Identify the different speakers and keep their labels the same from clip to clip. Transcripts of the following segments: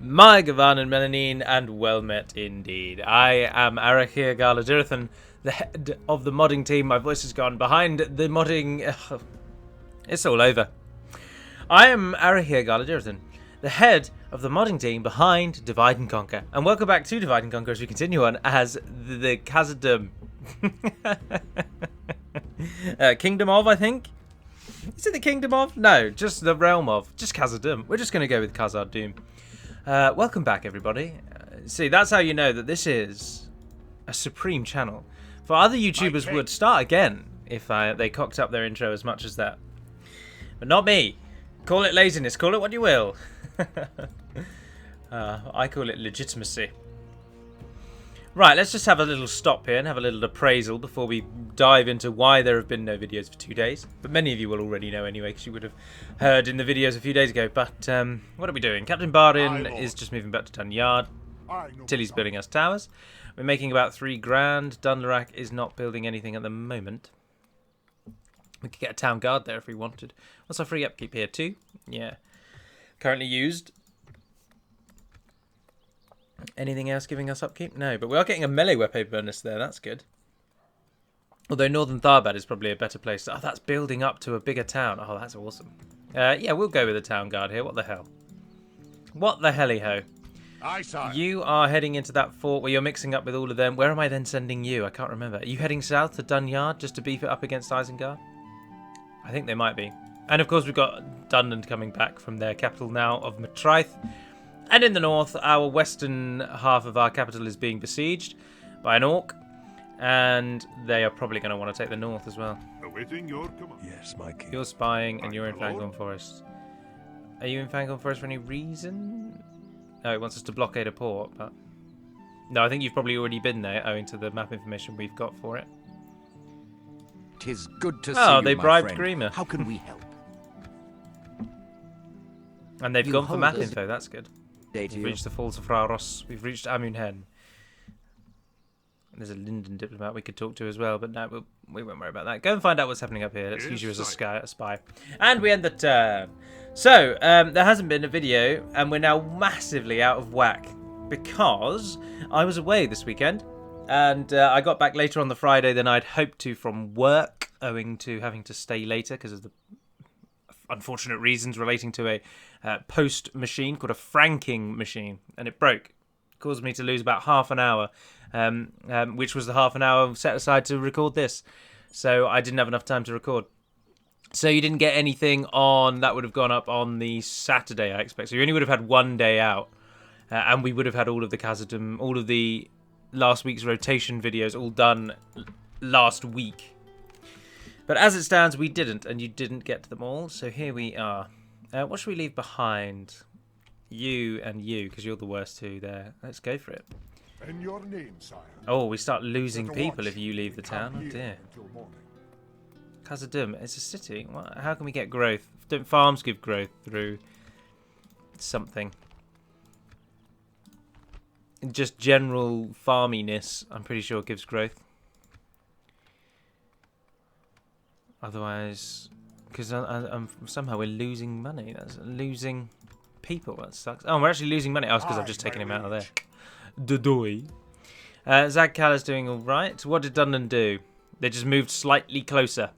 Speaker 1: My Gavan and Melanine, and well met indeed. I am Arachir Galadirthan, the head of the modding team. My voice has gone behind the modding. It's all over. I am Arachir Galadirthan, the head of the modding team behind Divide and Conquer. And welcome back to Divide and Conquer as we continue on as the Khazad-dûm. Kingdom of, I think? Is it the Kingdom of? No, just the realm of. Just Khazad-dûm. We're just going to go with Khazad-dûm. Welcome back, everybody. See, that's how you know that this is a supreme channel. For other YouTubers would start again if they cocked up their intro as much as that. But not me. Call it laziness, call it what you will. I call it legitimacy. Right, let's just have a little stop here and have a little appraisal before we dive into why there have been no videos for 2 days. But many of you will already know anyway, because you would have heard in the videos a few days ago. But what are we doing? Captain Barin is just moving back to Dun Yard. Tilly's building us towers. We're making about 3 grand. Dunlarak is not building anything at the moment. We could get a town guard there if we wanted. What's our free upkeep here? 2? Yeah. Currently used. Anything else giving us upkeep? No, but we are getting a melee weapon bonus there. That's good. Although Northern Tharbad is probably a better place. Oh, that's building up to a bigger town. Oh, that's awesome. Yeah, we'll go with a town guard here. What the hell? What the helly-ho?
Speaker 2: Aye, sir.
Speaker 1: You are heading into that fort where you're mixing up with all of them. Where am I then sending you? I can't remember. Are you heading south to Dun Yard just to beef it up against Isengard? I think they might be. And of course we've got Dunland coming back from their capital now of Matraith. And in the north, our western half of our capital is being besieged by an orc. And they are probably going to want to take the north as well.
Speaker 2: Awaiting your command.
Speaker 3: Yes, my king.
Speaker 1: You're spying and you're in Fangorn Forest. Are you in Fangorn Forest for any reason? No, it wants us to blockade a port, but... No, I think you've probably already been there, owing to the map information we've got for it.
Speaker 3: 'Tis good to see
Speaker 1: Oh,
Speaker 3: you,
Speaker 1: they
Speaker 3: my
Speaker 1: bribed
Speaker 3: friend.
Speaker 1: Grima.
Speaker 3: How can we help?
Speaker 1: And they've
Speaker 3: You
Speaker 1: gone for
Speaker 3: hold
Speaker 1: map
Speaker 3: us-
Speaker 1: info, that's good.
Speaker 3: Date
Speaker 1: We've
Speaker 3: you.
Speaker 1: reached the Falls of Fraros. We've reached Amunhen. There's a Linden diplomat we could talk to as well, but no, we won't worry about that. Go and find out what's happening up here. Let's use you as a spy. And we end the turn. So, there hasn't been a video, and we're now massively out of whack because I was away this weekend, and I got back later on the Friday than I'd hoped to from work, owing to having to stay later because of the unfortunate reasons relating to a post machine called a franking machine, and it broke. It caused me to lose about half an hour, which was the half an hour set aside to record this. So I didn't have enough time to record. So you didn't get anything on, that would have gone up on the Saturday, I expect. So you only would have had 1 day out, and we would have had all of the Khazad-dûm, all of the last week's rotation videos all done last week. But as it stands, we didn't, and you didn't get to them all. So here we are. What should we leave behind? You and you, because you're the worst two there. Let's go for it.
Speaker 2: In your name, sire.
Speaker 1: Oh, we start losing
Speaker 2: Set a
Speaker 1: people
Speaker 2: watch.
Speaker 1: if you leave the
Speaker 2: We camp
Speaker 1: town. Oh
Speaker 2: here
Speaker 1: dear.
Speaker 2: until morning.
Speaker 1: Khazad-dûm, it's a city. How can we get growth? Don't farms give growth through something? Just general farminess, I'm pretty sure, gives growth. Otherwise, because somehow we're losing money. That's losing people. That sucks. Oh, we're actually losing money. Oh, it's because I've just taken him out of there. Dodoy. Zag Kala's doing all right. What did Dunland do? They just moved slightly closer.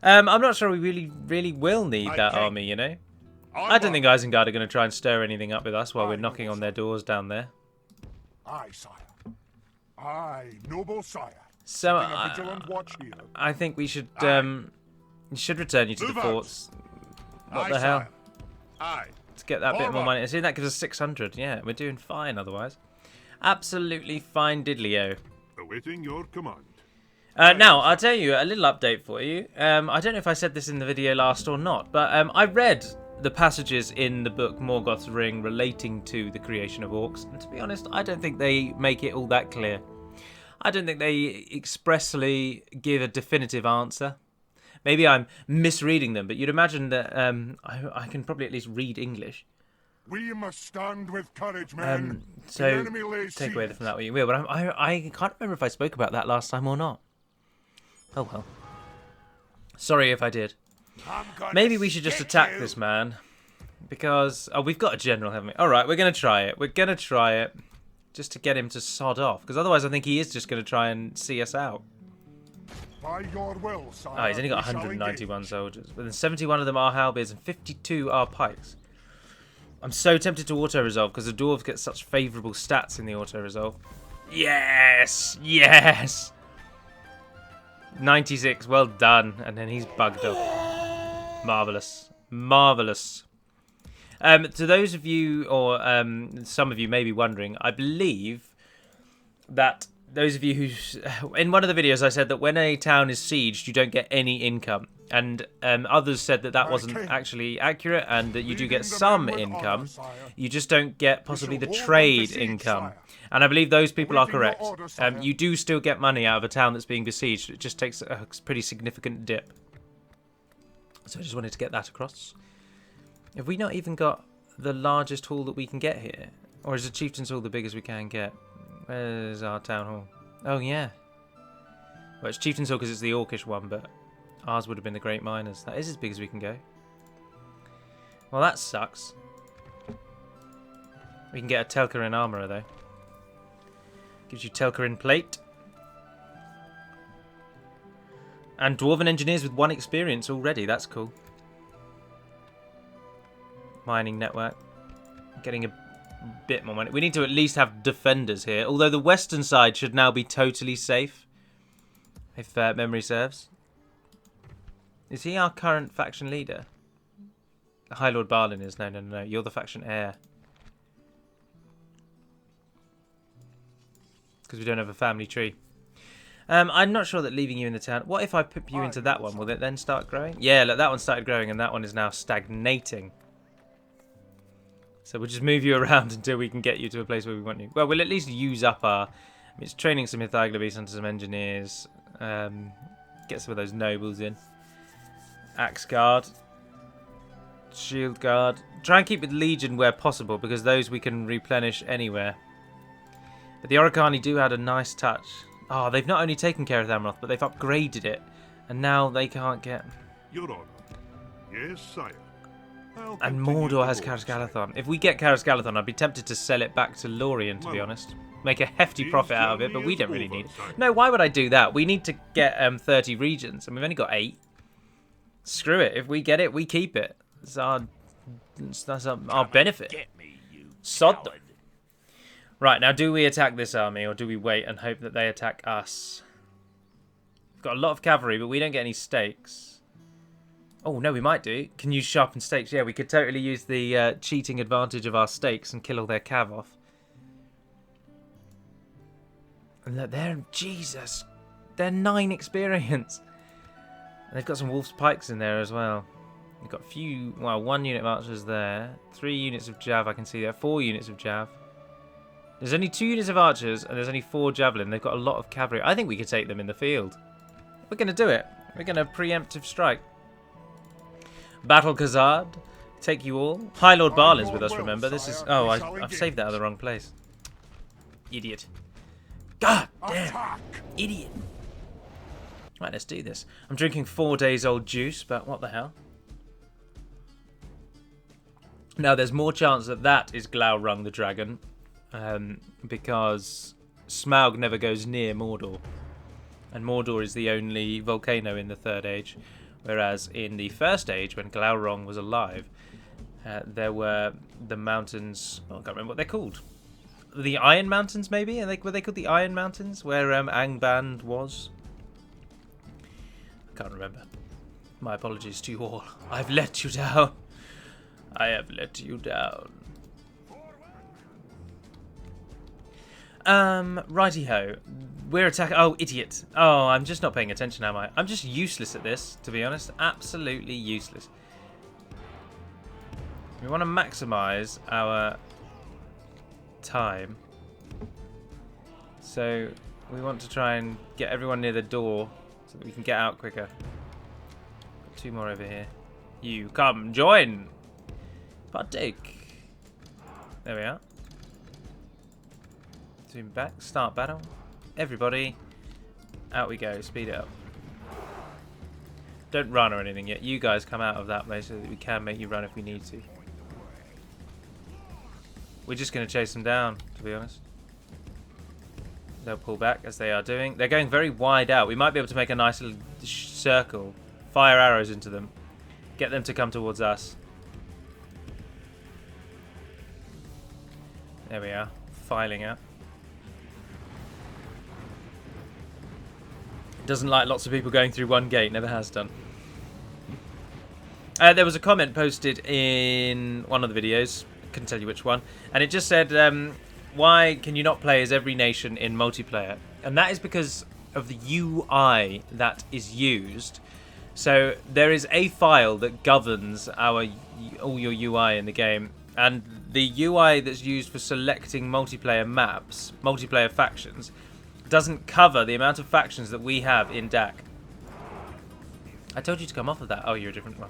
Speaker 1: I'm not sure we really will need that army, you know. I don't think Isengard are going to try and stir anything up with us while we're knocking on their doors down there.
Speaker 2: Aye, sire. Aye, noble sire.
Speaker 1: So
Speaker 2: Keeping a vigilant watch here.
Speaker 1: I think we should return you to the
Speaker 2: Move out.
Speaker 1: forts. What
Speaker 2: Aye,
Speaker 1: the hell?
Speaker 2: sire. Aye.
Speaker 1: To get that bit
Speaker 2: Forward.
Speaker 1: more money. See, that gives us 600. Yeah, we're doing fine otherwise. Absolutely fine diddly-o.
Speaker 2: Awaiting your command.
Speaker 1: Now, I'll tell you a little update for you. I don't know if I said this in the video last or not, but I read the passages in the book Morgoth's Ring relating to the creation of orcs, and to be honest, I don't think they make it all that clear. I don't think they expressly give a definitive answer. Maybe I'm misreading them, but you'd imagine that I can probably at least read English.
Speaker 2: We must stand with courage, men.
Speaker 1: So
Speaker 2: The enemy lays
Speaker 1: take away
Speaker 2: siege.
Speaker 1: from that what you will, but I can't remember if I spoke about that last time or not. Oh well. Sorry if I did.
Speaker 2: I'm gonna
Speaker 1: Maybe we should just
Speaker 2: stick
Speaker 1: attack
Speaker 2: you.
Speaker 1: this man. Because... Oh, we've got a general, haven't we? Alright, we're going to try it. We're going to try it. Just to get him to sod off. Because otherwise I think he is just going to try and see us out.
Speaker 2: By your will, sire,
Speaker 1: Oh, he's only got
Speaker 2: we shall
Speaker 1: 191
Speaker 2: engage.
Speaker 1: soldiers. But then 71 of them are halberds and 52 are pikes. I'm so tempted to auto-resolve because the dwarves get such favourable stats in the auto-resolve. Yes! Yes! 96, well done. And then he's bugged up. Marvellous. Marvellous. To those of you, or some of you may be wondering, I believe that those of you who... In one of the videos I said that when a town is sieged, you don't get any income. And others said that that wasn't actually accurate and that you do get some income. You just don't get possibly the trade income. And I believe those people are correct. You do still get money out of a town that's being besieged. It just takes a pretty significant dip. So I just wanted to get that across. Have we not even got the largest hall that we can get here? Or is the chieftain's hall the biggest we can get? Where's our town hall? Oh, yeah. Well, it's chieftain's hall because it's the orcish one, but ours would have been the great miners. That is as big as we can go. Well, that sucks. We can get a Telkarin armourer, though. Gives you Telkarin plate. And dwarven engineers with 1 experience already. That's cool. Mining network. Getting a bit more money. We need to at least have defenders here. Although the western side should now be totally safe. If memory serves. Is he our current faction leader? High Lord Barlin is. No, no, no, no. You're the faction heir. Because we don't have a family tree. I'm not sure that leaving you in the town... What if I put you into that one? Will it then start growing? Yeah, look, that one started growing and that one is now stagnating. So we'll just move you around until we can get you to a place where we want you. Well, we'll at least use up our... I mean, it's training some Hithaglabees onto some engineers. Get some of those nobles in. Axe Guard. Shield Guard. Try and keep with Legion where possible because those we can replenish anywhere. But the Oricani do add a nice touch. Oh, they've not only taken care of Thamroth, but they've upgraded it. And now they can't get...
Speaker 2: Your Honor. Yes, sire. I'll
Speaker 1: And
Speaker 2: continue
Speaker 1: Mordor
Speaker 2: to
Speaker 1: has
Speaker 2: vote, sire.
Speaker 1: Karas-Galathon. If we get Karas-Galathon, I'd be tempted to sell it back to Lorien, to be honest. Make a hefty profit out of it, but we don't really need it. No, why would I do that? We need to get 30 regions, and we've only got 8. Screw it. If we get it, we keep it. That's our benefit.
Speaker 3: Get me, you
Speaker 1: Sod them.
Speaker 3: coward.
Speaker 1: Right, now do we attack this army, or do we wait and hope that they attack us? We've got a lot of cavalry, but we don't get any stakes. Oh, no, we might do. Can use sharpened stakes. Yeah, we could totally use the cheating advantage of our stakes and kill all their cav off. And look, they're... Jesus. They're 9 experience. And they've got some wolf's pikes in there as well. They've got a few... Well, 1 unit of archers there. 3 units of jav, I can see there. 4 units of jav. There's only 2 units of archers, and there's only 4 javelin. They've got a lot of cavalry. I think we could take them in the field. We're going to do it. We're going to preemptive strike. Battle Khazad. Take you all. High Lord Barlin's with us, remember? This is... Oh, I've saved that at the wrong place. Idiot. God damn.
Speaker 2: Attack!
Speaker 1: Idiot. Right, let's do this. I'm drinking 4 days old juice, but what the hell? Now, there's more chance that that is Glaurung the dragon. Because Smaug never goes near Mordor. And Mordor is the only volcano in the Third Age. Whereas in the First Age, when Glaurung was alive, there were the mountains... Oh, I can't remember what they're called. The Iron Mountains, maybe? Were they called the Iron Mountains? Where Angband was? I can't remember. My apologies to you all. I've let you down. I have let you down. Righty-ho. We're attacking... Oh, idiot. Oh, I'm just not paying attention, am I? I'm just useless at this, to be honest. Absolutely useless. We want to maximise our time. So, we want to try and get everyone near the door so that we can get out quicker. Got 2 more over here. You come, join! Partake. There we are. Zoom back, start battle. Everybody, out we go, speed it up. Don't run or anything yet. You guys come out of that place so that we can make you run if we need to. we're just going to chase them down, to be honest. They'll pull back, as they are doing. They're going very wide out. We might be able to make a nice little circle. Fire arrows into them. Get them to come towards us. There we are. Filing out. It doesn't like lots of people going through one gate. Never has done. There was a comment posted in one of the videos. Couldn't tell you which one. And it just said, why can you not play as every nation in multiplayer? And that is because of the UI that is used. So there is a file that governs all your UI in the game. And the UI that's used for selecting multiplayer maps, multiplayer factions, doesn't cover the amount of factions that we have in DaC. I told you to come off of that. Oh, you're a different one.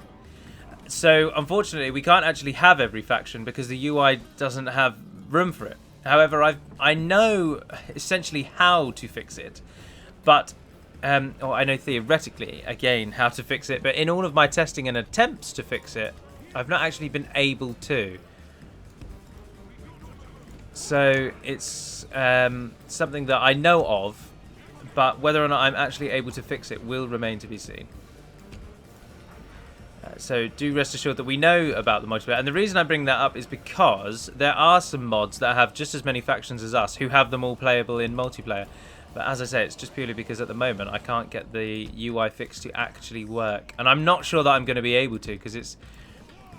Speaker 1: So, unfortunately, we can't actually have every faction because the UI doesn't have room for it. However, I know essentially how to fix it. But, or I know theoretically, again, how to fix it. But in all of my testing and attempts to fix it, I've not actually been able to. So it's something that I know of, but whether or not I'm actually able to fix it will remain to be seen. So do rest assured that we know about the multiplayer. And the reason I bring that up is because there are some mods that have just as many factions as us who have them all playable in multiplayer. But as I say, it's just purely because at the moment I can't get the UI fix to actually work. And I'm not sure that I'm going to be able to because it's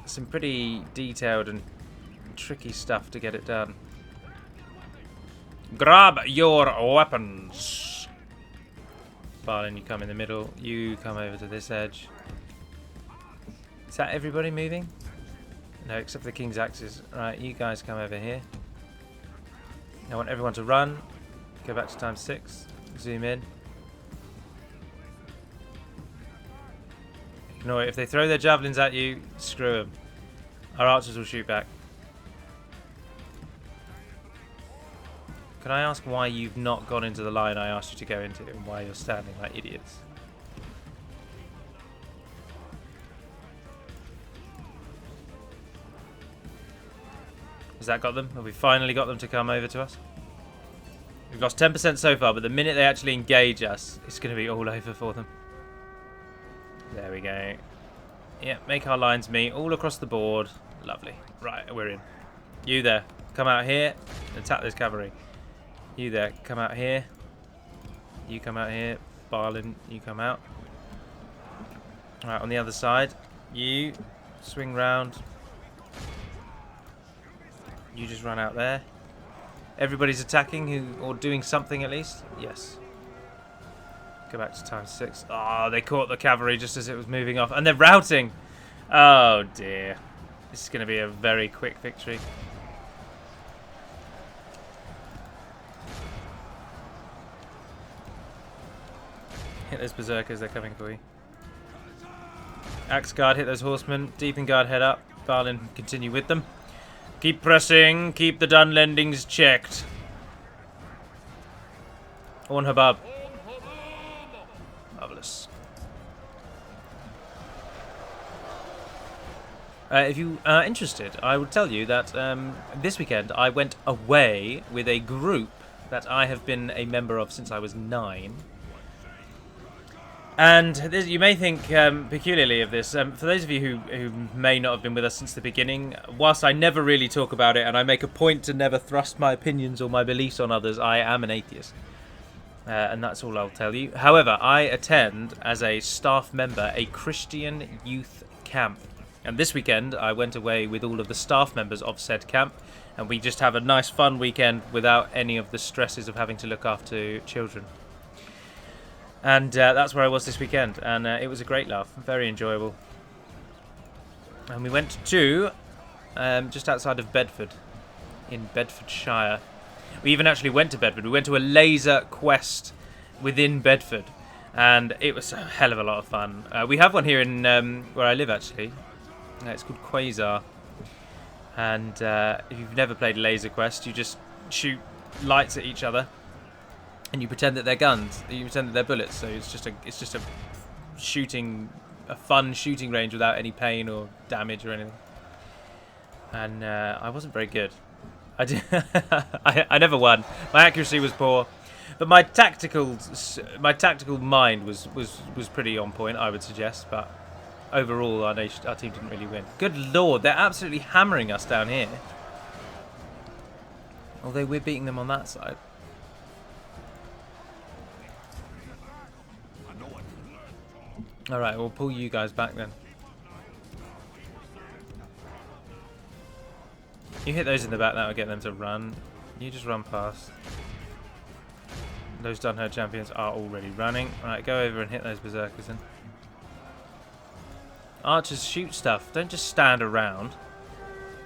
Speaker 1: some pretty detailed and tricky stuff to get it done. Grab your weapons. Barlin, you come in the middle. You come over to this edge. Is that everybody moving? No, except for the King's Axes. Right, you guys come over here. I want everyone to run. Go back to ×6. Zoom in. Ignore it. If they throw their javelins at you, screw them. Our archers will shoot back. Can I ask why you've not gone into the line I asked you to go into and why you're standing like idiots? Has that got them? Have we finally got them to come over to us? We've lost 10% so far, but the minute they actually engage us, it's going to be all over for them. There we go. Yeah, make our lines meet all across the board. Lovely. Right, we're in. You there, come out here and attack this cavalry. You there, come out here. You come out here. Barlin, you come out. Right, on the other side, you swing round. You just run out there. Everybody's attacking or doing something at least. Yes. Go back to ×6. Oh, they caught the cavalry just as it was moving off. And they're routing. Oh, dear. This is going to be a very quick victory. Hit those berserkers, they're coming for you. Axe guard, hit those horsemen. Deepen guard, head up. Barlin, continue with them. Keep pressing, keep the Dunlendings checked. On Habab. Marvellous. If you are interested, I would tell you that this weekend I went away with a group that I have been a member of since I was 9. And this, you may think peculiarly of this. For those of you who may not have been with us since the beginning, whilst I never really talk about it and I make a point to never thrust my opinions or my beliefs on others, I am an atheist. And that's all I'll tell you. However, I attend, as a staff member, a Christian youth camp. And this weekend, I went away with all of the staff members of said camp. And we just have a nice fun weekend without any of the stresses of having to look after children. And that's where I was this weekend, and it was a great laugh, very enjoyable. And we went to just outside of Bedford, in Bedfordshire. We even actually went to Bedford. We went to a laser quest within Bedford, and it was a hell of a lot of fun. We have one here in where I live, actually. It's called Quasar. And if you've never played Laser Quest, you just shoot lights at each other. And you pretend that they're guns. You pretend that they're bullets. So it's just a fun shooting range without any pain or damage or anything. And I wasn't very good. I never won. My accuracy was poor, but my tactical mind was pretty on point, I would suggest. But overall, our team didn't really win. Good lord, they're absolutely hammering us down here. Although we're beating them on that side. All right, we'll pull you guys back then. You hit those in the back, that'll get them to run. You just run past. Those Dunher champions are already running. Alright, go over and hit those berserkers then. Archers, shoot stuff. Don't just stand around.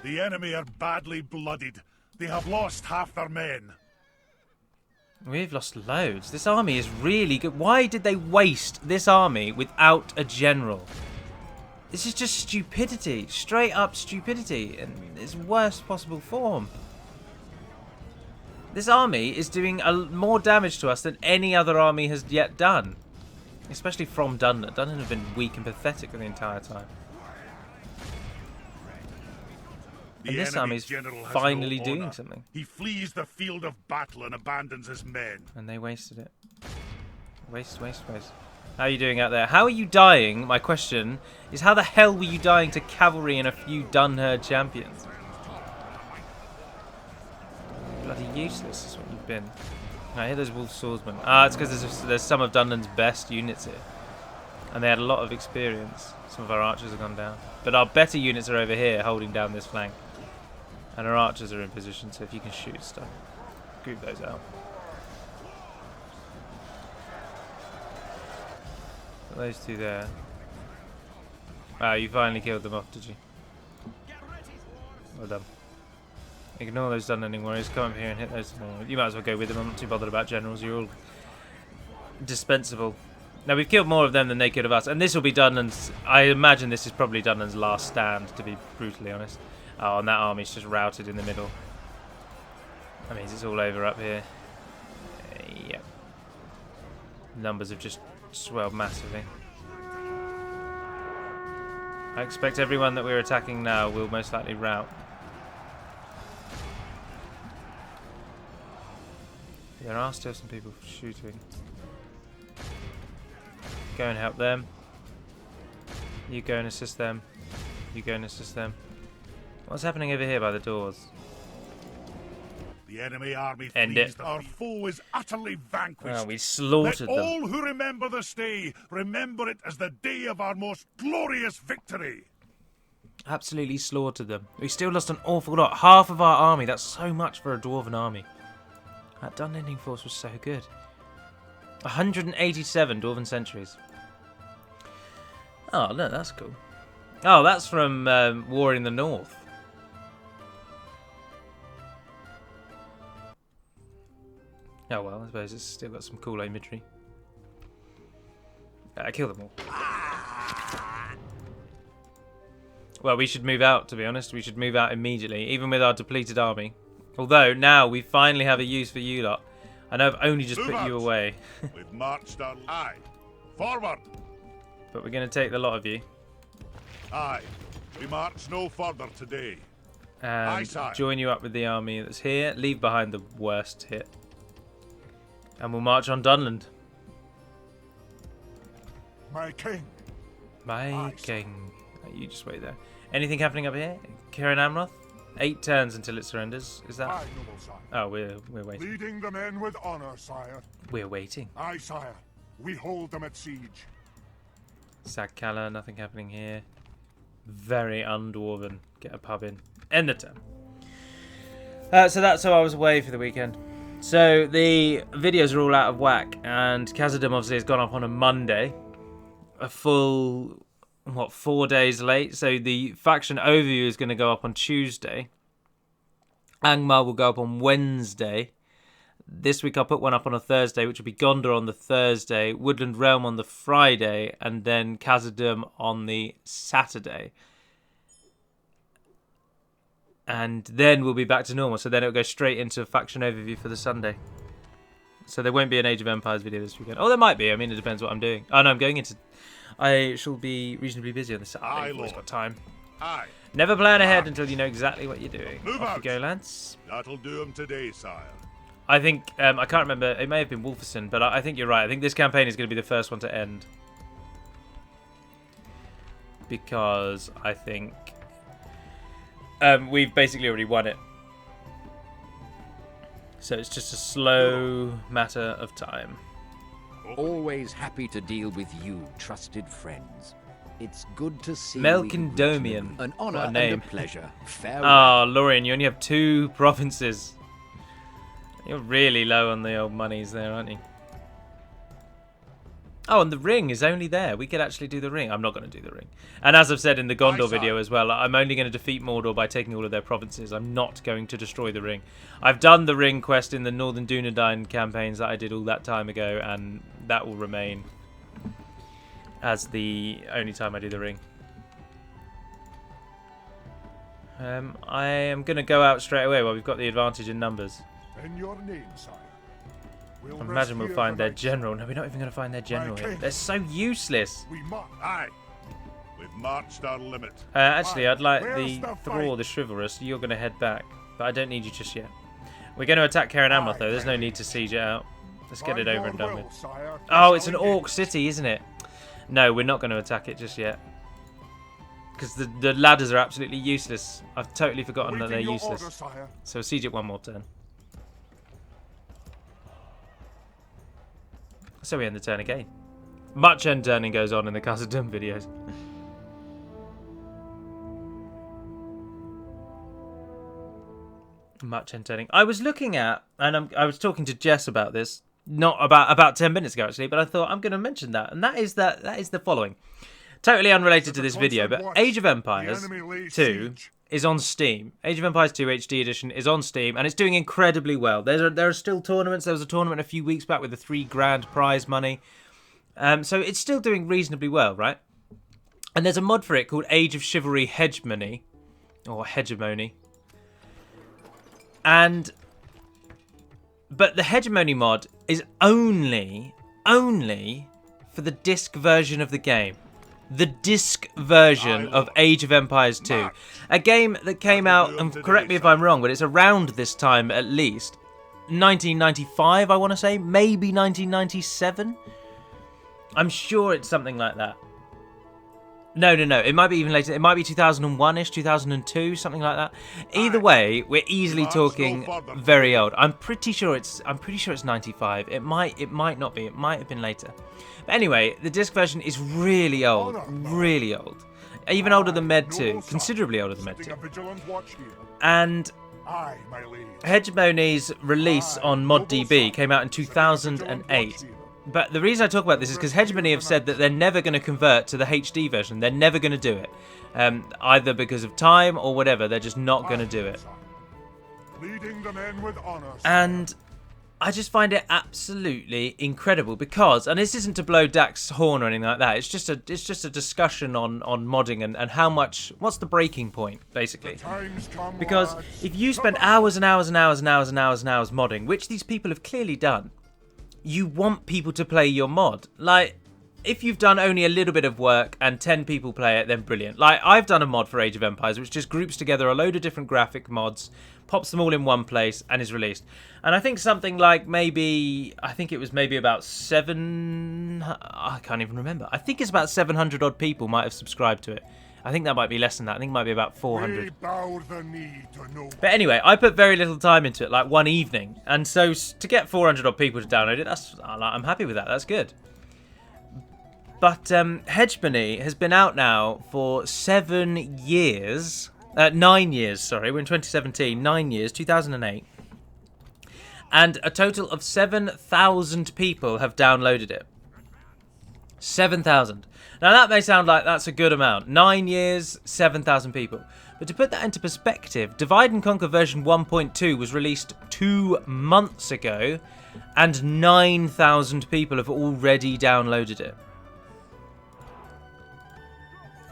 Speaker 2: The enemy are badly blooded. They have lost half their men.
Speaker 1: We've lost loads. This army is really good. Why did they waste this army without a general? This is just stupidity. Straight up stupidity in its worst possible form. This army is doing more damage to us than any other army has yet done. Especially from Dunher. Dunher have been weak and pathetic the entire time. And this army's finally doing something.
Speaker 2: He flees the field of battle and abandons his men.
Speaker 1: And they wasted it. Waste. How are you doing out there? How are you dying? My question is, how the hell were you dying to cavalry and a few Dunher champions? Bloody useless is what you've been. I hear those wolf swordsmen. It's because there's some of Dunland's best units here. And they had a lot of experience. Some of our archers have gone down. But our better units are over here holding down this flank. And our archers are in position, so if you can shoot stuff, group those out. Put those two there. Wow, you finally killed them off, did you? Well done. Ignore those Dunlanding warriors. Come up here and hit those. You might as well go with them. I'm not too bothered about generals. You're all dispensable. Now, we've killed more of them than they could of us. And this will be Dunland's... I imagine this is probably Dunland's last stand, to be brutally honest. Oh, and that army's just routed in the middle. That means it's all over up here. Yep. Numbers have just swelled massively. I expect everyone that we're attacking now will most likely rout. There are still some people shooting. Go and help them. You go and assist them. You go and assist them. What's happening over here by the doors?
Speaker 2: The enemy army
Speaker 1: End
Speaker 2: flees.
Speaker 1: it.
Speaker 2: Our foe is utterly vanquished.
Speaker 1: Oh, we slaughtered
Speaker 2: Let
Speaker 1: them.
Speaker 2: all who remember this day remember it as the day of our most glorious victory.
Speaker 1: Absolutely slaughtered them. We still lost an awful lot. Half of our army. That's so much for a dwarven army. That Dunlanding force was so good. 187 dwarven centuries. Oh, no, that's cool. Oh, that's from War in the North. Oh, well, I suppose it's still got some cool imagery. Kill them all. Well, we should move out, to be honest. We should move out immediately, even with our depleted army. Although, now we finally have a use for you lot. I know I've only just put you away.
Speaker 2: We've marched our aye. Forward!
Speaker 1: But we're going to take the lot of you.
Speaker 2: Aye. We march no further today.
Speaker 1: And
Speaker 2: sire.
Speaker 1: join you up with the army that's here. Leave behind the worst hit. And we'll march on Dunland.
Speaker 2: My king.
Speaker 1: My king. You just wait there. Anything happening up here? Kirin Amroth? 8 turns until it surrenders. Is that?
Speaker 4: Aye, noble sire.
Speaker 1: Oh, we're waiting.
Speaker 4: Leading the men with honor, sire.
Speaker 1: We're waiting.
Speaker 4: Aye, sire. We hold them at siege.
Speaker 1: Sagkala, nothing happening here. Very undwarven. Get a pub in. End the turn. So that's how I was away for the weekend. So the videos are all out of whack, and Khazad-dûm obviously has gone up on a Monday. A full... what, 4 days late? So the faction overview is going to go up on Tuesday. Angmar will go up on Wednesday. This week I'll put one up on a Thursday, which will be Gondor on the Thursday, Woodland Realm on the Friday, and then Khazad-dûm on the Saturday. And then we'll be back to normal. So then it'll go straight into faction overview for the Sunday. So there won't be an Age of Empires video this weekend. Oh, there might be. I mean, it depends what I'm doing. Oh, no, I'm going into... I shall be reasonably busy on the Saturday. I've always got time.
Speaker 2: Aye.
Speaker 1: Never plan ahead until you know exactly what you're doing.
Speaker 2: Move
Speaker 1: Off
Speaker 2: out.
Speaker 1: you go, lads.
Speaker 2: That'll do him today, sire.
Speaker 1: I think, I can't remember, it may have been Wolferson, but I think you're right. I think this campaign is going to be the first one to end. Because I think we've basically already won it. So it's just a slow matter of time.
Speaker 3: Always happy to deal with you, trusted friends. It's good to see
Speaker 1: Melkondomian.
Speaker 3: an
Speaker 1: What
Speaker 3: honor
Speaker 1: a
Speaker 3: and
Speaker 1: name.
Speaker 3: a pleasure. Farewell.
Speaker 1: Oh, Lorien, you only have 2 provinces. You're really low on the old monies there, aren't you? Oh, and the ring is only there. We could actually do the ring. I'm not going to do the ring. And as I've said in the Gondor video as well, I'm only going to defeat Mordor by taking all of their provinces. I'm not going to destroy the ring. I've done the ring quest in the Northern Dunedain campaigns that I did all that time ago, and that will remain as the only time I do the ring. I am going to go out straight away while we've got the advantage in numbers.
Speaker 4: In your name, sire. We'll
Speaker 1: I imagine we'll
Speaker 4: rest
Speaker 1: find
Speaker 4: here
Speaker 1: their
Speaker 4: tonight,
Speaker 1: general. No, we're not even going to find their general here. They're so useless.
Speaker 4: We must.
Speaker 2: Aye. We've marched our limit.
Speaker 1: Actually, I'd like
Speaker 4: Where's
Speaker 1: the
Speaker 4: the
Speaker 1: Thrall,
Speaker 4: fight?
Speaker 1: the Chivalrous. You're going to head back, but I don't need you just yet. We're going to attack Caer Amroth, though. There's no need to siege it out. Let's get
Speaker 4: By
Speaker 1: it over
Speaker 4: your
Speaker 1: and done
Speaker 4: will,
Speaker 1: with.
Speaker 4: sire,
Speaker 1: Oh,
Speaker 4: we
Speaker 1: it's an
Speaker 4: shall
Speaker 1: Orc
Speaker 4: engage.
Speaker 1: city, isn't it? No, we're not going to attack it just yet. Because the ladders are absolutely useless. I've totally forgotten that they're
Speaker 4: Awaiting your
Speaker 1: useless.
Speaker 4: order, sire.
Speaker 1: So siege it one more turn. So we end the turn again. Much end turning goes on in the Khazad-dûm videos. Much end turning. I was looking at, and I was talking to Jess about this, not about 10 minutes ago actually, but I thought I'm going to mention that, and that is the following. Totally unrelated to this video, but Age of Empires 2 is on Steam. Age of Empires 2 HD Edition is on Steam, and it's doing incredibly well. There are still tournaments. There was a tournament a few weeks back with the $3,000 prize money. So it's still doing reasonably well, right? And there's a mod for it called Age of Chivalry Hegemony, or Hegemony. But the Hegemony mod is only for the disc version of the game. The disc version of Age of Empires 2. A game that came out, and correct me if I'm wrong, but it's around this time at least. 1995, I want to say. Maybe 1997? I'm sure it's something like that. No. It might be even later. It might be 2001-ish, 2002, something like that. Either way, we're easily talking very old. I'm pretty sure it's 95. It might not be. It might have been later. But anyway, the disc version is really old. Really old. Even older than Med 2. Considerably older than Med 2. And
Speaker 4: Aye, my liege.
Speaker 1: Hegemony's release on ModDB came out in 2008. But the reason I talk about this is because Hegemony have said that they're never going to convert to the HD version. They're never going to do it. Either because of time or whatever. They're just not going to do it.
Speaker 4: Leading the men with honor.
Speaker 1: And I just find it absolutely incredible because, and this isn't to blow DaC's horn or anything like that, it's just a discussion on modding and how much, what's the breaking point, basically. Because if you spend hours and hours and hours and hours and hours and hours modding, which these people have clearly done, you want people to play your mod. Like, if you've done only a little bit of work and 10 people play it, then brilliant. Like, I've done a mod for Age of Empires, which just groups together a load of different graphic mods, pops them all in one place, and is released. And I think something like I think it was maybe about I can't even remember. I think it's about 700 odd people might have subscribed to it. I think that might be less than that. I think it might be about 400. But anyway, I put very little time into it, like one evening. And so to get 400 odd people to download it, I'm happy with that. That's good. But Hegemony has been out now for 7 years. 9 years, sorry. We're in 2017. 9 years, 2008. And a total of 7,000 people have downloaded it. 7,000. Now that may sound like that's a good amount. 9 years, 7,000 people. But to put that into perspective, Divide and Conquer version 1.2 was released 2 months ago, and 9,000 people have already downloaded it.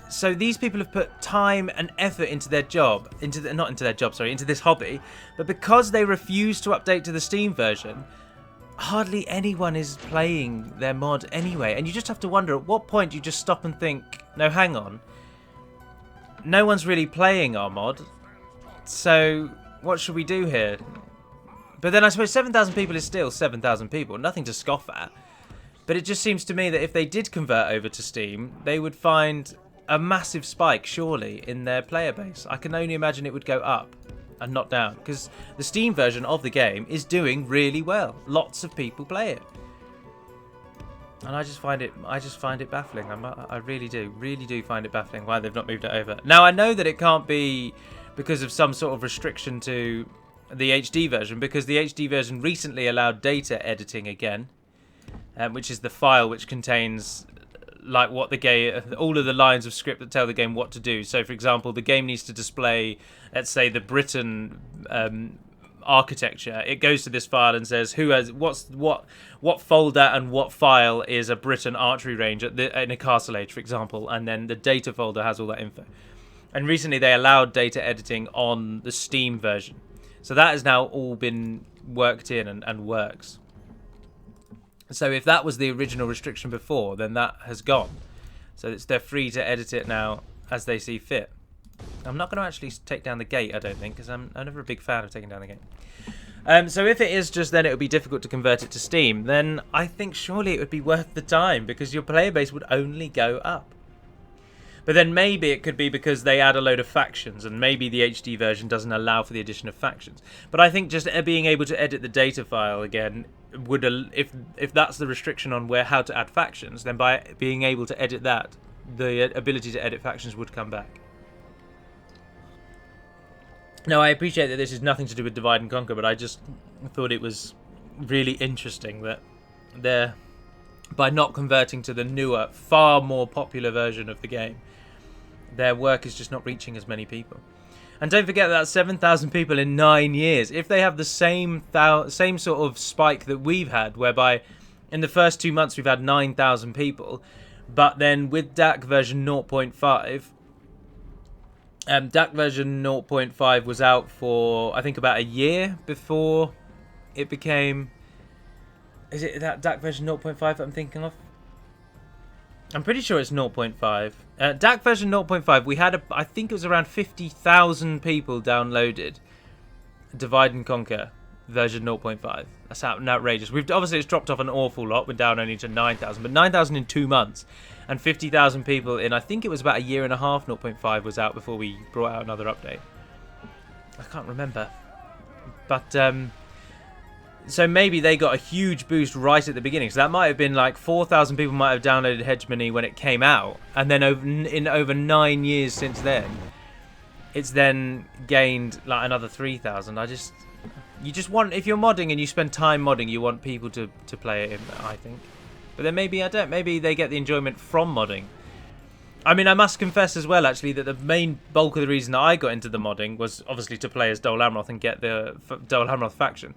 Speaker 1: So these people have put time and effort into their job, into this hobby, but because they refuse to update to the Steam version, hardly anyone is playing their mod anyway. And you just have to wonder, at what point do you just stop and think, no, hang on. no one's really playing our mod. So what should we do here? But then I suppose 7,000 people is still 7,000 people. Nothing to scoff at. But it just seems to me that if they did convert over to Steam, they would find a massive spike, surely, in their player base. I can only imagine it would go up and not down. Because the Steam version of the game is doing really well. Lots of people play it. And I just find it baffling. I really do find it baffling why they've not moved it over. Now, I know that it can't be because of some sort of restriction to the HD version, because the HD version recently allowed data editing again, which is the file which contains like what the game, all of the lines of script that tell the game what to do. So, for example, the game needs to display, let's say, the Britain architecture. It goes to this file and says who has what folder and what file is a Britain archery range in a castle age, for example, and then the data folder has all that info. And recently they allowed data editing on the Steam version, so that has now all been worked in and works. So if that was the original restriction before, then that has gone. So they're free to edit it now as they see fit. I'm not going to actually take down the gate, I don't think, because I'm never a big fan of taking down the gate. So if it is just then it would be difficult to convert it to Steam, then I think surely it would be worth the time, because your player base would only go up. But then maybe it could be because they add a load of factions, and maybe the HD version doesn't allow for the addition of factions. But I think just being able to edit the data file again would, if that's the restriction on how to add factions, then by being able to edit that, the ability to edit factions would come back. Now, I appreciate that this is nothing to do with Divide and Conquer, but I just thought it was really interesting that they're, by not converting to the newer, far more popular version of the game, their work is just not reaching as many people. And don't forget that 7,000 people in 9 years. If they have the same sort of spike that we've had, whereby in the first 2 months we've had 9,000 people, but then with DaC version 0.5, DaC version 0.5 was out for, I think, about a year before it became... Is it that DaC version 0.5 that I'm thinking of? I'm pretty sure it's 0.5. DaC version 0.5, we had, I think it was around 50,000 people downloaded Divide and Conquer version 0.5. That's outrageous. Obviously, it's dropped off an awful lot. We're down only to 9,000. But 9,000 in 2 months. And 50,000 people in, I think it was about a year and a half, 0.5 was out before we brought out another update. I can't remember. But, so maybe they got a huge boost right at the beginning. So that might have been like 4,000 people might have downloaded Hegemony when it came out. And then in over 9 years since then, it's then gained like another 3,000. You just want, if you're modding and you spend time modding, you want people to play it, I think. But then maybe I don't. Maybe they get the enjoyment from modding. I mean, I must confess as well, actually, that the main bulk of the reason that I got into the modding was obviously to play as Dol Amroth and get the Dol Amroth faction.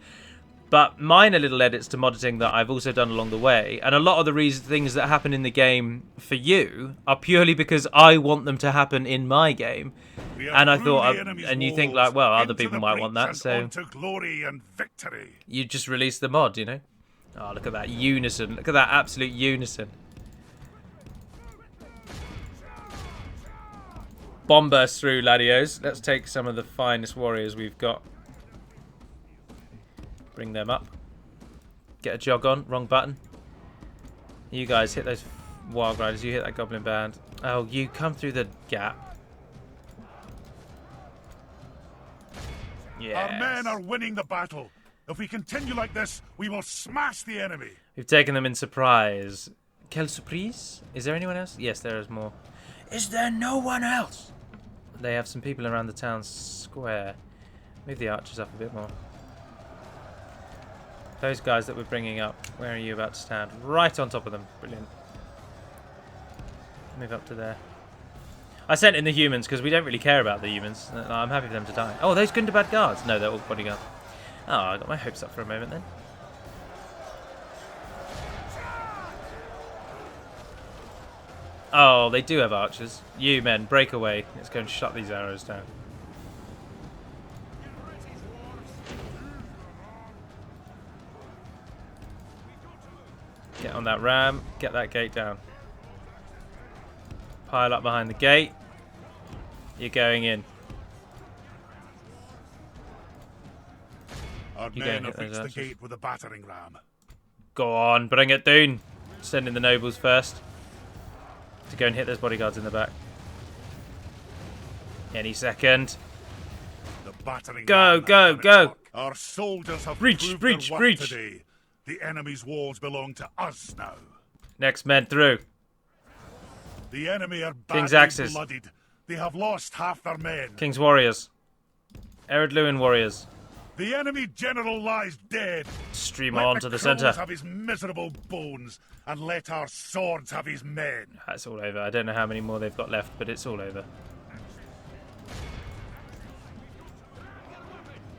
Speaker 1: But minor little edits to modding that I've also done along the way, and a lot of the things that happen in the game for you are purely because I want them to happen in my game. And I thought, and you think like, well, other people might want that, so
Speaker 2: glory and victory.
Speaker 1: You just release the mod, you know. Oh, look at that unison! Look at that absolute unison. Bomb burst through, laddios. Let's take some of the finest warriors we've got. Bring them up. Get a jog on. Wrong button. You guys hit those wild riders. You hit that goblin band. Oh, you come through the gap. Yeah.
Speaker 2: Our men are winning the battle. If we continue like this, we will smash the enemy.
Speaker 1: We've taken them in surprise. Quelle surprise? Is there anyone else? Yes, there is more. Is there no one else? They have some people around the town square. Move the archers up a bit more. Those guys that we're bringing up, where are you about to stand? Right on top of them. Brilliant. Move up to there. I sent in the humans because we don't really care about the humans. I'm happy for them to die. Oh, those Gundabad guards? No, they're all bodyguards. Oh, I got my hopes up for a moment then. Oh, they do have archers. You men, break away. Let's go and shut these arrows down. Get on that ram. Get that gate down. Pile up behind the gate. You're going in.
Speaker 2: Our
Speaker 1: You
Speaker 2: men
Speaker 1: go and
Speaker 2: have
Speaker 1: hit those
Speaker 2: reached the
Speaker 1: archers.
Speaker 2: gate with a battering ram.
Speaker 1: Go on, bring it down. Send in the nobles first. To go and hit those bodyguards in the back. Any second.
Speaker 2: The battering
Speaker 1: Go,
Speaker 2: ram
Speaker 1: go,
Speaker 2: has done
Speaker 1: go.
Speaker 2: its work. Our soldiers have
Speaker 1: Breach,
Speaker 2: proved
Speaker 1: breach,
Speaker 2: their worth
Speaker 1: breach.
Speaker 2: today. The enemy's walls belong to us now.
Speaker 1: Next men through.
Speaker 2: The enemy are
Speaker 1: King's
Speaker 2: badly
Speaker 1: axes.
Speaker 2: blooded. They have lost half their men.
Speaker 1: King's warriors. Eredluin warriors.
Speaker 2: The enemy general lies dead.
Speaker 1: Stream
Speaker 2: Let
Speaker 1: on to the
Speaker 2: crows
Speaker 1: centre.
Speaker 2: have his miserable bones, and let our swords have his men.
Speaker 1: That's all over. I don't know how many more they've got left, but it's all over.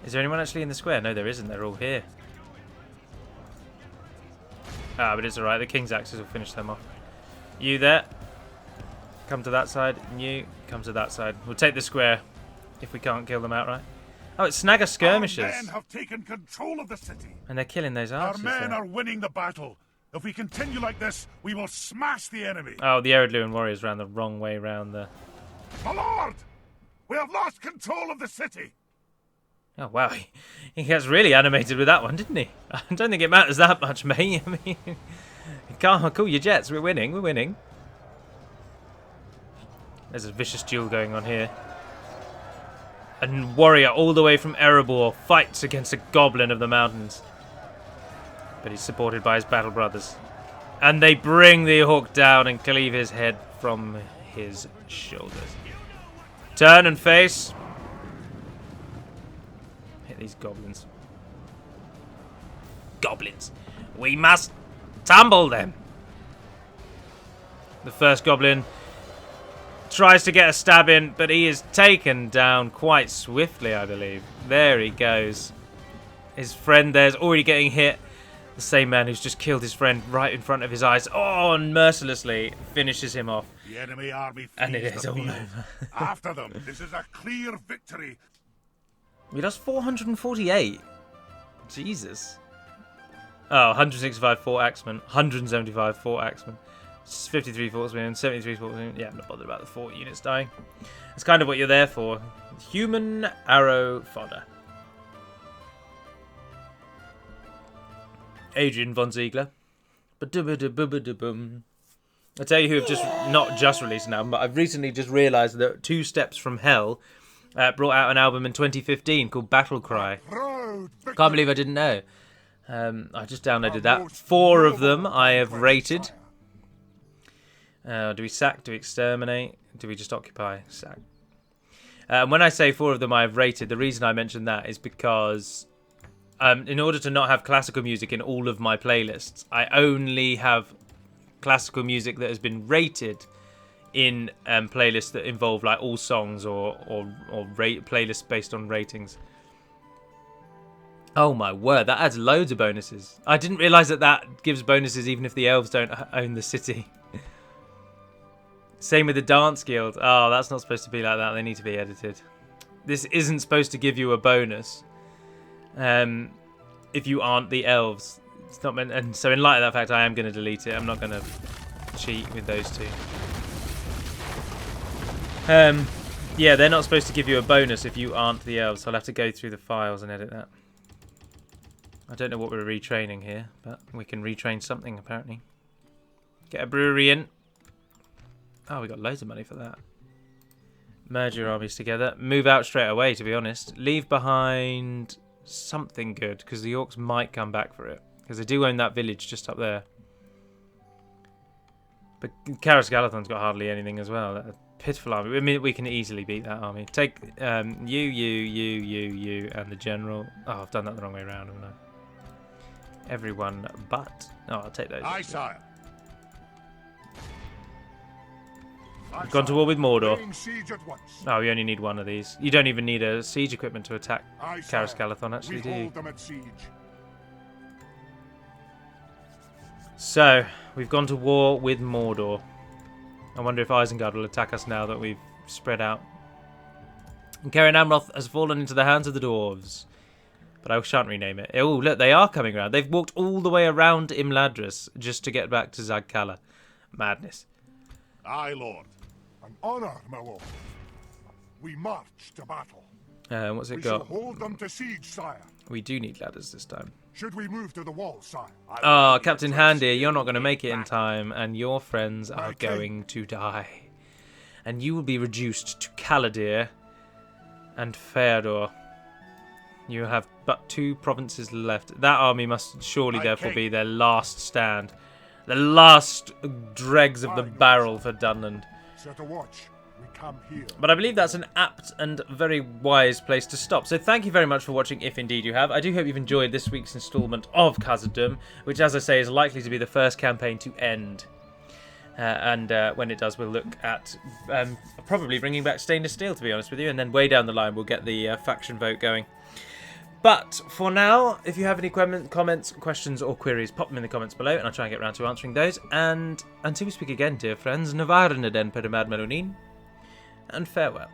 Speaker 1: Is there anyone actually in the square? No, there isn't. They're all here. Ah, but it's alright. The King's axes will finish them off. You there. Come to that side. And you come to that side. We'll take the square if we can't kill them outright. Oh, it's Snagger skirmishers.
Speaker 2: Our men have taken control of the city.
Speaker 1: And they're killing those
Speaker 2: Our
Speaker 1: archers
Speaker 2: men
Speaker 1: there.
Speaker 2: are winning the battle. If we continue like this, we will smash the enemy.
Speaker 1: Oh, the Eredluin warriors ran the wrong way round the...
Speaker 2: My lord! We have lost control of the city.
Speaker 1: Oh, wow. He gets really animated with that one, didn't he? I don't think it matters that much, mate. I mean, you can't call your jets. We're winning. We're winning. There's a vicious duel going on here. A warrior all the way from Erebor fights against a goblin of the mountains. But he's supported by his battle brothers. And they bring the hawk down and cleave his head from his shoulders. Turn and face. Hit these goblins. Goblins. We must tumble them. The first goblin tries to get a stab in, but he is taken down quite swiftly, I believe. There he goes. His friend there's already getting hit. The same man who's just killed his friend right in front of his eyes. Oh, and mercilessly finishes him off.
Speaker 2: The enemy army
Speaker 1: And it
Speaker 2: flees
Speaker 1: is
Speaker 2: the
Speaker 1: all
Speaker 2: field.
Speaker 1: over.
Speaker 2: After them. This is a clear victory.
Speaker 1: We lost 448. Jesus. Oh, 165 Fort Axemen, 175 Fort Axemen, 53 Fortsmen, 73 Fortsmen. Yeah, I'm not bothered about the fort units dying. It's kind of what you're there for. Human arrow fodder. Adrian von Ziegler. I tell you who have just not just released an album, but I've recently just realised that Two Steps from Hell brought out an album in 2015 called Battle Cry.
Speaker 4: Proud victory.
Speaker 1: Can't believe I didn't know. I just downloaded that. 4 of them I have rated. Do we sack? Do we exterminate? Do we just occupy? Sack. When I say 4 of them I have rated, the reason I mention that is because in order to not have classical music in all of my playlists, I only have classical music that has been rated in playlists that involve like all songs or playlists based on ratings. Oh my word, that adds loads of bonuses. I didn't realise that gives bonuses even if the elves don't own the city. Same with the Dance Guild. Oh, that's not supposed to be like that. They need to be edited. This isn't supposed to give you a bonus if you aren't the elves. It's not meant, and so in light of that fact, I am going to delete it. I'm not going to cheat with those two. Yeah, they're not supposed to give you a bonus if you aren't the elves. So I'll have to go through the files and edit that. I don't know what we're retraining here, but we can retrain something apparently. Get a brewery in. Oh, we got loads of money for that. Merge your armies together. Move out straight away, to be honest. Leave behind something good, because the orcs might come back for it. Because they do own that village just up there. But Khazad-dûm's got hardly anything as well. A pitiful army. I mean, we can easily beat that army. Take you, and the general. Oh, I've done that the wrong way around, haven't I? Everyone but... Oh, I'll take those.
Speaker 2: Aye, sire.
Speaker 1: We've gone to war with Mordor.
Speaker 4: Laying siege at once.
Speaker 1: Oh, we only need one of these. You don't even need a siege equipment to attack
Speaker 4: Aye, sire.
Speaker 1: Khazad-dûm, actually,
Speaker 4: We
Speaker 1: do you?
Speaker 4: hold them at siege.
Speaker 1: So, we've gone to war with Mordor. I wonder if Isengard will attack us now that we've spread out. And Cairn Amroth has fallen into the hands of the dwarves. But I shan't rename it. Oh, look, they are coming around. They've walked all the way around Imladris just to get back to Zagkala. Madness.
Speaker 2: Aye, lord.
Speaker 4: An honour, my lord.
Speaker 2: we march to battle.
Speaker 1: What's it
Speaker 2: We shall
Speaker 1: got?
Speaker 2: hold them to siege, sire.
Speaker 1: We do need ladders this time.
Speaker 2: Should we move to the wall, sire?
Speaker 1: Oh, Captain Handy, you're not going to make it in time, and your friends are
Speaker 2: My king.
Speaker 1: going to die. And you will be reduced to Caladir and Feodor. You have but 2 provinces left. That army must surely
Speaker 2: My
Speaker 1: therefore
Speaker 2: king.
Speaker 1: be their last stand. The last dregs of the barrel for Dunland.
Speaker 2: Set a watch. We come here.
Speaker 1: But I believe that's an apt and very wise place to stop. So thank you very much for watching, if indeed you have. I do hope you've enjoyed this week's instalment of Khazad-dûm, which, as I say, is likely to be the first campaign to end. And when it does, we'll look at probably bringing back stainless steel, to be honest with you, and then way down the line we'll get the faction vote going. But for now, if you have any comments, questions, or queries, pop them in the comments below, and I'll try and get around to answering those. And until we speak again, dear friends, Navarra den Permad Melonin, and farewell.